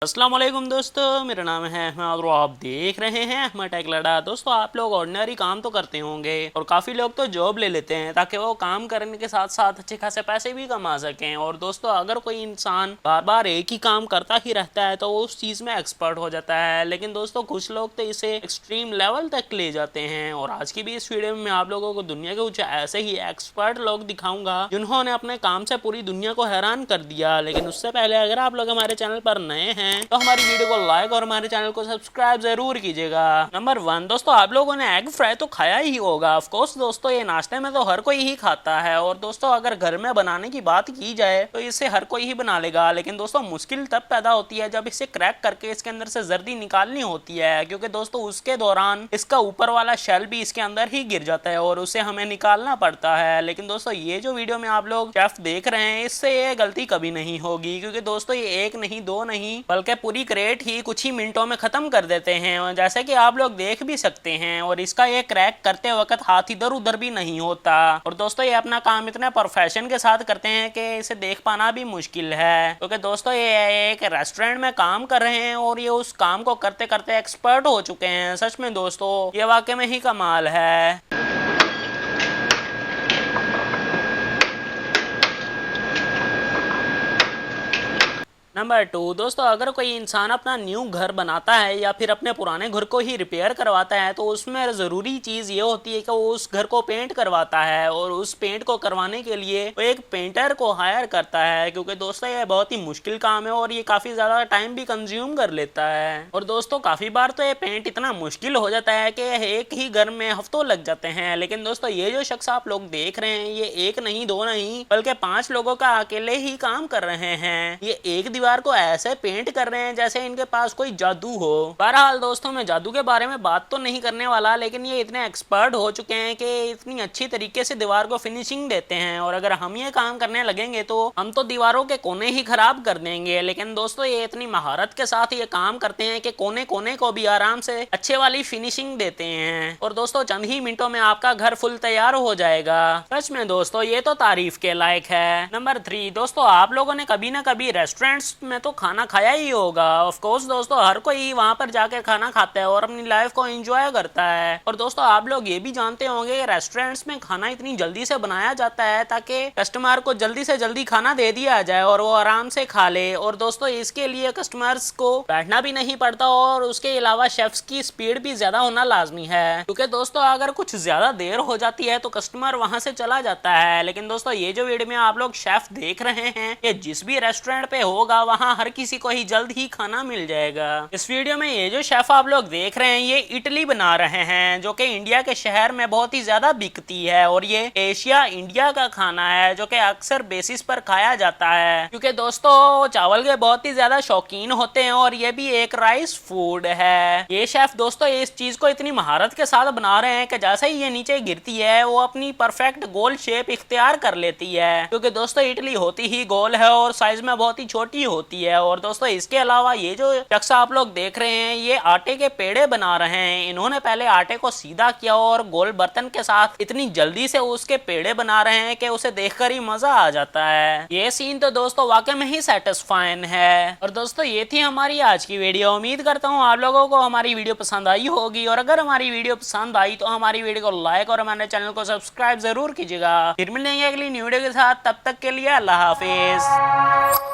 अस्सलाम वालेकुम दोस्तों, मेरा नाम है अहमद और आप देख रहे हैं अहमद टेक लड़ा। दोस्तों, आप लोग ऑर्डिनरी काम तो करते होंगे और काफ़ी लोग तो जॉब ले लेते हैं ताकि वो काम करने के साथ साथ अच्छे खासे पैसे भी कमा सकें। और दोस्तों, अगर कोई इंसान बार बार एक ही काम करता ही रहता है तो वो उस चीज़ में एक्सपर्ट हो जाता है। लेकिन दोस्तों, कुछ लोग तो इसे एक्सट्रीम लेवल तक ले जाते हैं। और आज की भी इस वीडियो में मैं आप लोगों को दुनिया के कुछ ऐसे ही एक्सपर्ट लोग दिखाऊंगा जिन्होंने अपने काम से पूरी दुनिया को हैरान कर दिया। लेकिन उससे पहले अगर आप लोग हमारे चैनल पर नए हैं तो हमारी वीडियो को लाइक और हमारे चैनल को सब्सक्राइब जरूर कीजिएगा। नंबर 1 दोस्तों, आप लोगों ने एग फ्राई तो खाया ही होगा। ऑफ कोर्स दोस्तों, ये नाश्ते में तो हर कोई ही खाता है। और दोस्तों, अगर घर में बनाने की बात की जाए तो इसे हर कोई ही बना लेगा। लेकिन दोस्तों, मुश्किल तब पैदा होती है जब इसे क्रैक करके इसके अंदर से जर्दी निकालनी होती है, क्योंकि दोस्तों उसके दौरान इसका ऊपर वाला शेल भी इसके अंदर ही गिर जाता है और उसे हमें निकालना पड़ता है। लेकिन दोस्तों, ये जो वीडियो में आप लोग शेफ देख रहे हैं, इससे ये गलती कभी नहीं होगी, क्योंकि दोस्तों ये एक नहीं दो नहीं बल्कि पूरी क्रेट ही कुछ ही मिनटों में खत्म कर देते हैं, जैसे कि आप लोग देख भी सकते हैं। और इसका ये क्रैक करते वक्त हाथ इधर उधर भी नहीं होता। और दोस्तों, ये अपना काम इतने प्रोफेशन के साथ करते हैं कि इसे देख पाना भी मुश्किल है, क्योंकि दोस्तों ये एक रेस्टोरेंट में काम कर रहे हैं और ये उस काम को करते करते एक्सपर्ट हो चुके हैं। सच में दोस्तों, ये वाकई में ही कमाल है। नंबर 2 दोस्तों, अगर कोई इंसान अपना न्यू घर बनाता है या फिर अपने पुराने घर को ही रिपेयर करवाता है तो उसमें ज़रूरी चीज़ ये होती है कि वो उस घर को पेंट करवाता है। और उस पेंट को करवाने के लिए वो एक पेंटर को हायर करता है, क्योंकि दोस्तों ये बहुत ही मुश्किल काम है और ये काफ़ी ज़्यादा टाइम भी कंज्यूम कर लेता है। और दोस्तों, काफ़ी बार तो ये पेंट इतना मुश्किल हो जाता है कि एक ही घर में हफ्तों लग जाते हैं। लेकिन दोस्तों, ये जो शख्स आप लोग देख रहे हैं, ये एक नहीं दो नहीं बल्कि 5 लोगों का अकेले ही काम कर रहे हैं। ये एक दीवार को ऐसे पेंट कर रहे हैं जैसे इनके पास कोई जादू हो। बहरहाल दोस्तों, मैं जादू के बारे में बात तो नहीं करने वाला, लेकिन ये इतने एक्सपर्ट हो चुके हैं कि इतनी अच्छी तरीके से दीवार को फिनिशिंग देते हैं। और अगर हम ये काम करने लगेंगे तो हम तो दीवारों के कोने ही खराब कर देंगे। लेकिन दोस्तों, ये इतनी महारत के साथ ये काम करते हैं कि कोने कोने को भी आराम से अच्छे वाली फिनिशिंग देते हैं। और दोस्तों, चंद ही मिनटों में आपका घर फुल तैयार हो जाएगा। सच में दोस्तों, ये तो तारीफ के लायक है। नंबर 3 दोस्तों, आप लोगों ने कभी ना कभी रेस्टोरेंट्स में तो खाना खाया ही होगा। ऑफ कोर्स दोस्तों, हर कोई वहां पर जाकर खाना खाता है और अपनी लाइफ को एंजॉय करता है। और दोस्तों, आप लोग ये भी जानते होंगे रेस्टोरेंट्स में खाना इतनी जल्दी से बनाया जाता है ताकि कस्टमर को जल्दी से जल्दी खाना दे दिया जाए और वो आराम से खा ले। और दोस्तों, इसके लिए कस्टमर्स को बैठना भी नहीं पड़ता और उसके अलावा शेफ्स की स्पीड भी ज्यादा होना लाजमी है, क्योंकि दोस्तों अगर कुछ ज्यादा देर हो जाती है तो कस्टमर वहां से चला जाता है। लेकिन दोस्तों, ये जो वीडियो में आप लोग शेफ देख रहे हैं, ये जिस भी रेस्टोरेंट पे होगा वहां हर किसी को ही जल्द ही खाना मिल जाएगा। इस वीडियो में ये जो शेफ आप लोग देख रहे हैं, ये इडली बना रहे हैं, जो कि इंडिया के शहर में बहुत ही ज्यादा बिकती है। और ये एशिया इंडिया का खाना है जो कि अक्सर बेसिस पर खाया जाता है, क्योंकि दोस्तों चावल के बहुत ही ज्यादा शौकीन होते हैं और ये भी एक राइस फूड है। ये शेफ दोस्तों इस चीज को इतनी महारत के साथ बना रहे हैं कि जैसे ही ये नीचे गिरती है वो अपनी परफेक्ट गोल शेप इख्तियार कर लेती है, क्योंकि दोस्तों इडली होती ही गोल है और साइज में बहुत ही छोटी होती है। और दोस्तों, इसके अलावा ये जो शख्स आप लोग देख रहे हैं, ये आटे के पेड़े बना रहे हैं। इन्होंने पहले आटे को सीधा किया और गोल बर्तन के साथ इतनी जल्दी से उसके पेड़े बना रहे हैं कि उसे देखकर ही मजा आ जाता है। ये सीन तो दोस्तों वाकई में ही सेटिस्फाइंग है। और दोस्तों, ये थी हमारी आज की वीडियो। उम्मीद करता हूँ आप लोगों को हमारी वीडियो पसंद आई होगी। और अगर हमारी वीडियो पसंद आई तो हमारी वीडियो को लाइक और हमारे चैनल को सब्सक्राइब जरूर कीजिएगा। फिर मिलेंगे अगली न्यू वीडियो के साथ, तब तक के लिए अल्लाह हाफिज।